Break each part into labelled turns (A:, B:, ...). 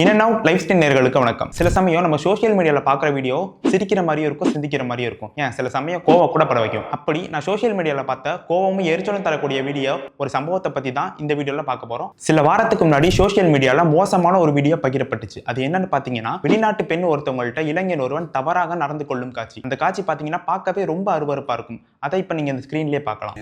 A: In and out life style நேயர்களுக்கு வணக்கம். சில சமயம் நம்ம சோஷியல் மீடியாவில் பார்க்குற வீடியோ சிரிக்கிற மாதிரியும் இருக்கும், சிந்திக்கிற மாதிரியும் இருக்கும். ஏன் சில சமயம் கோவம் கூட பட வைக்கும். அப்படி நான் சோஷியல் மீடியாவில் பார்த்த கோவமும் எரிச்சலும் தரக்கூடிய வீடியோ ஒரு சம்பவத்தை பற்றி தான் இந்த வீடியோவில் பார்க்க போகிறோம். சில வாரத்துக்கு முன்னாடி சோஷியல் மீடியாவில் மோசமான ஒரு வீடியோ பகிரப்பட்டுச்சு. அது என்னன்னு பார்த்தீங்கன்னா, வெளிநாட்டு பெண் ஒருத்தவங்கள்ட்ட இளைஞன் ஒருவன் தவறாக நடந்து கொள்ளும் காட்சி. அந்த காட்சி பார்த்தீங்கன்னா பார்க்கவே ரொம்ப அருவருப்பாக இருக்கும். அதை இப்போ நீங்கள் இந்த ஸ்க்ரீன்லேயே பார்க்கலாம்.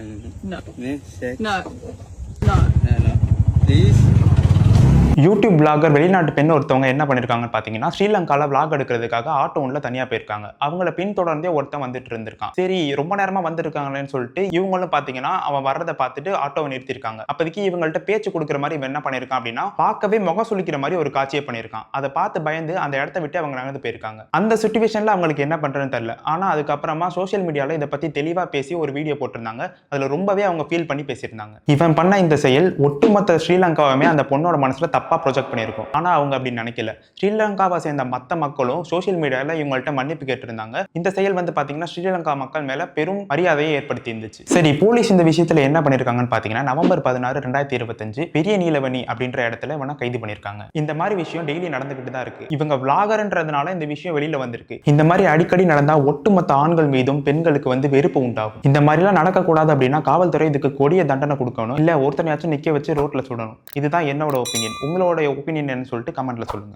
A: யூடியூப் பிளாகர் வெளிநாட்டு பெண் ஒருத்தவங்க என்ன பண்ணிருக்காங்கன்னு பார்த்தீங்கன்னா, ஸ்ரீலங்காவில் விளாக் எடுக்கிறதுக்காக ஆட்டோ ஒன்றில் தனியாக போயிருக்காங்க. அவங்கள பின்தொடர்ந்தே ஒருத்தன் வந்துட்டு இருந்திருக்கான். சரி, ரொம்ப நேரமாக வந்திருக்காங்களேன்னு சொல்லிட்டு இவங்களும் பார்த்தீங்கன்னா அவன் வர்றதை பார்த்துட்டு ஆட்டோவை நிறுத்திருக்காங்க. அப்போதைக்கு இவங்கள்ட்ட பேச்சு கொடுக்குற மாதிரி இவன் என்ன பண்ணியிருக்கான் அப்படின்னா, பார்க்கவே முகம் சுளிக்கிற மாதிரி ஒரு காட்சியை பண்ணியிருக்கான். அதை பார்த்து பயந்து அந்த இடத்த விட்டு அவங்க நகர்ந்து போயிருக்காங்க. அந்த சுச்சுவேஷனில் அவங்களுக்கு என்ன பண்ணுறதுன்னு தெரியல. ஆனால் அதுக்கப்புறமா சோஷியல் மீடியாவில் இதை பற்றி தெளிவாக பேசி ஒரு வீடியோ போட்டிருந்தாங்க. அதில் ரொம்பவே அவங்க ஃபீல் பண்ணி பேசியிருந்தாங்க. இவன் பண்ண இந்த செயல் ஒட்டுமொத்த ஸ்ரீலங்காவுமே அந்த பொண்ணோட மனசில் தப்பா ப்ரொஜெக்ட் பண்ணியிருக்கும். ஆனா அவங்க அப்படி நினைக்கல. ஸ்ரீலங்காவை சேர்ந்த மற்ற மக்களும் சோஷியல் மீடியால இவங்கள்ட்ட மன்னிப்பு கேட்டிருந்தாங்க. இந்த செயல் வந்து பாத்தீங்கன்னா ஸ்ரீலங்கா மக்கள் மேல பெரும் மரியாதையை ஏற்படுத்தி இருந்துச்சு. சரி, போலீஸ் இந்த விஷயத்துல என்ன பண்ணிருக்காங்கன்னு பாத்தீங்கன்னா, நவம்பர் 16, 2025 பெரிய நீலவணி அப்படின்ற இடத்துல இவனை கைது பண்ணிருக்காங்க. இந்த மாதிரி விஷயம் டெய்லி நடந்துகிட்டு தான் இருக்கு. இவங்க விளாகர்ன்றதுனால இந்த விஷயம் வெளியில வந்திருக்கு. இந்த மாதிரி அடிக்கடி நடந்தா ஒட்டுமொத்த ஆண்கள் மீதும் பெண்களுக்கு வந்து வெறுப்பு உண்டாகும். இந்த மாதிரி எல்லாம் நடக்கக்கூடாது அப்படின்னா காவல்துறை இதுக்கு கொடிய தண்டனை கொடுக்கணும், இல்ல ஒருத்தனையாச்சும் நிக்க வச்சு ரோட்ல சுடணும். இதுதான் என்னோட ஒப்பீனியன். உங்களோட ஒப்பீனியன் என்ன சொல்லிட்டு கமெண்ட்ல சொல்லுங்க.